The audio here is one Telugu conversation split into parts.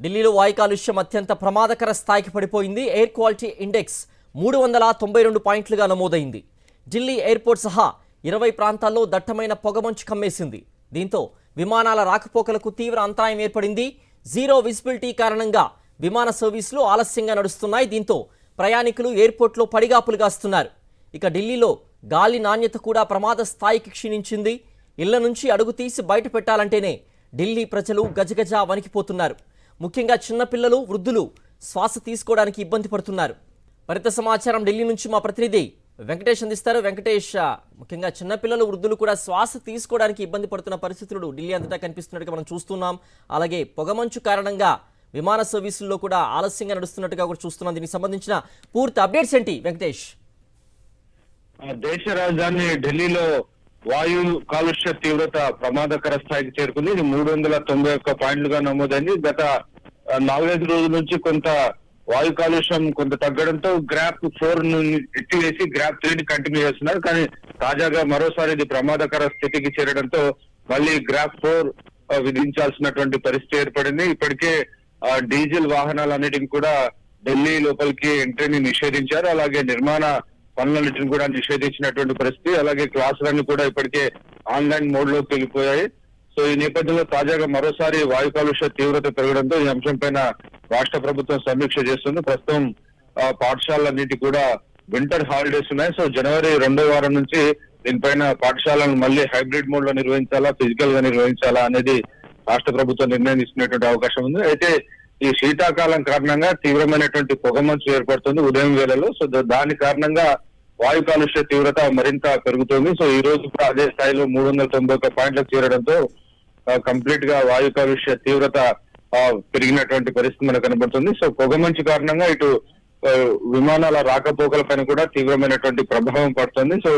ఢిల్లీలో వాయు కాలుష్యం అత్యంత ప్రమాదకర స్థాయికి పడిపోయింది. ఎయిర్ క్వాలిటీ ఇండెక్స్ 392 పాయింట్లుగా నమోదైంది. ఢిల్లీ ఎయిర్పోర్ట్ సహా 20 ప్రాంతాల్లో దట్టమైన పొగమంచు కమ్మేసింది. దీంతో విమానాల రాకపోకలకు తీవ్ర అంతరాయం ఏర్పడింది. జీరో విజిబిలిటీ కారణంగా విమాన సర్వీసులు ఆలస్యంగా నడుస్తున్నాయి. దీంతో ప్రయాణికులు ఎయిర్పోర్ట్లో పడిగాపులు కాస్తున్నారు. ఇక ఢిల్లీలో గాలి నాణ్యత కూడా ప్రమాద స్థాయికి క్షీణించింది. ఇళ్ల నుంచి అడుగు తీసి బయట పెట్టాలంటేనే ఢిల్లీ ప్రజలు గజగజ వణికిపోతున్నారు. ముఖ్యంగా చిన్నపిల్లలు, వృద్ధులు శ్వాస తీసుకోవడానికి ఇబ్బంది పడుతున్నారు. మరింత సమాచారం ఢిల్లీ నుంచి మా ప్రతినిధి వెంకటేష్ అందిస్తారు. వెంకటేష్, ముఖ్యంగా చిన్నపిల్లలు, వృద్ధులు కూడా శ్వాస తీసుకోవడానికి ఇబ్బంది పడుతున్న పరిస్థితులు ఢిల్లీ అంతటా కనిపిస్తున్నట్టుగా మనం చూస్తున్నాం. అలాగే పొగమంచు కారణంగా విమాన సర్వీసుల్లో కూడా ఆలస్యంగా నడుస్తున్నట్టుగా కూడా చూస్తున్నాం. దీనికి సంబంధించిన పూర్తి అప్డేట్స్ ఏంటి వెంకటేష్? దేశ రాజధాని ఢిల్లీలో వాయు కాలుష్య తీవ్రత ప్రమాదకర స్థాయికి చేరుకుంది. ఇది 391 పాయింట్లుగా నమోదైంది. గత 4-5 రోజుల నుంచి కొంత వాయు కాలుష్యం కొంత తగ్గడంతో గ్రాఫ్ 4 ఎత్తివేసి గ్రాఫ్ 3 కంటిన్యూ చేస్తున్నారు. కానీ తాజాగా మరోసారి ఇది ప్రమాదకర స్థితికి చేరడంతో మళ్ళీ గ్రాఫ్ 4 విధించాల్సినటువంటి పరిస్థితి ఏర్పడింది. ఇప్పటికే డీజిల్ వాహనాలన్నిటిని కూడా ఢిల్లీ లోపలికి ఎంట్రీని నిషేధించారు. అలాగే నిర్మాణ పనులన్నింటిని కూడా నిషేధించినటువంటి పరిస్థితి. అలాగే క్లాసులన్నీ కూడా ఇప్పటికే ఆన్లైన్ మోడ్ లోకి వెళ్ళిపోయాయి. సో ఈ నేపథ్యంలో తాజాగా మరోసారి వాయు కాలుష్య తీవ్రత పెరగడంతో ఈ అంశం పైన రాష్ట్ర ప్రభుత్వం సమీక్ష చేస్తుంది. ప్రస్తుతం పాఠశాలన్నిటి కూడా వింటర్ హాలిడేస్ ఉన్నాయి. సో జనవరి 2వ వారం నుంచి దీనిపైన పాఠశాలను మళ్ళీ హైబ్రిడ్ మోడ్ లో నిర్వహించాలా, ఫిజికల్ గా నిర్వహించాలా అనేది రాష్ట్ర ప్రభుత్వం నిర్ణయం తీసుకునేటువంటి అవకాశం ఉంది. అయితే ఈ శీతాకాలం కారణంగా తీవ్రమైనటువంటి పొగమంచు ఏర్పడుతుంది ఉదయం వేళలో. సో దాని కారణంగా వాయు కాలుష్య తీవ్రత మరింత పెరుగుతుంది. సో ఈ రోజు కూడా అదే స్థాయిలో 391 పాయింట్లకు చేరడంతో కంప్లీట్ గా వాయు కాలుష్య తీవ్రత పెరిగినటువంటి పరిస్థితి మనకు కనబడుతుంది. సో పొగమంచు కారణంగా ఇటు విమానాల రాకపోకల పైన కూడా తీవ్రమైనటువంటి ప్రభావం పడుతుంది. సో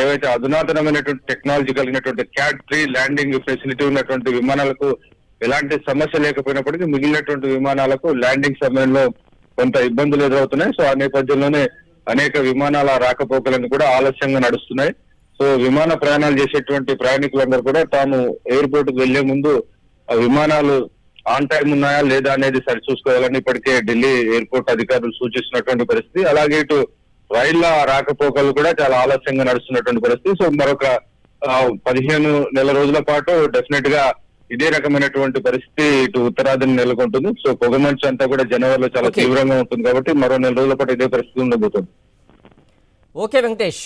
ఏవైతే అధునాతనమైనటువంటి టెక్నాలజీ కలిగినటువంటి క్యాట్ 3 ల్యాండింగ్ ఫెసిలిటీ ఉన్నటువంటి విమానాలకు ఎలాంటి సమస్య లేకపోయినప్పటికీ మిగిలినటువంటి విమానాలకు ల్యాండింగ్ సమయంలో కొంత ఇబ్బందులు ఎదురవుతున్నాయి. సో ఆ నేపథ్యంలోనే అనేక విమానాల రాకపోకలను కూడా ఆలస్యంగా నడుస్తున్నాయి. సో విమాన ప్రయాణాలు చేసేటువంటి ప్రయాణికులందరూ కూడా తాము ఎయిర్పోర్ట్ కు వెళ్లే ముందు విమానాలు ఆన్ టైం ఉన్నాయా లేదా అనేది సరి చూసుకోవాలని ఇప్పటికే ఢిల్లీ ఎయిర్పోర్ట్ అధికారులు సూచిస్తున్నటువంటి పరిస్థితి. అలాగే ఇటు రైళ్ల రాకపోకలు కూడా చాలా ఆలస్యంగా నడుస్తున్నటువంటి పరిస్థితి. సో మరొక 15 నెల రోజుల పాటు డెఫినెట్ గా ఇదే రకమైనటువంటి పరిస్థితి ఇటు ఉత్తరాదిని నెలకొంటుంది. సో పొగమంచు అంతా కూడా జనవరిలో చాలా తీవ్రంగా ఉంటుంది కాబట్టి మరో 4 రోజుల పాటు ఇదే పరిస్థితి ఉండబోతుంది. ఓకే వెంకటేష్.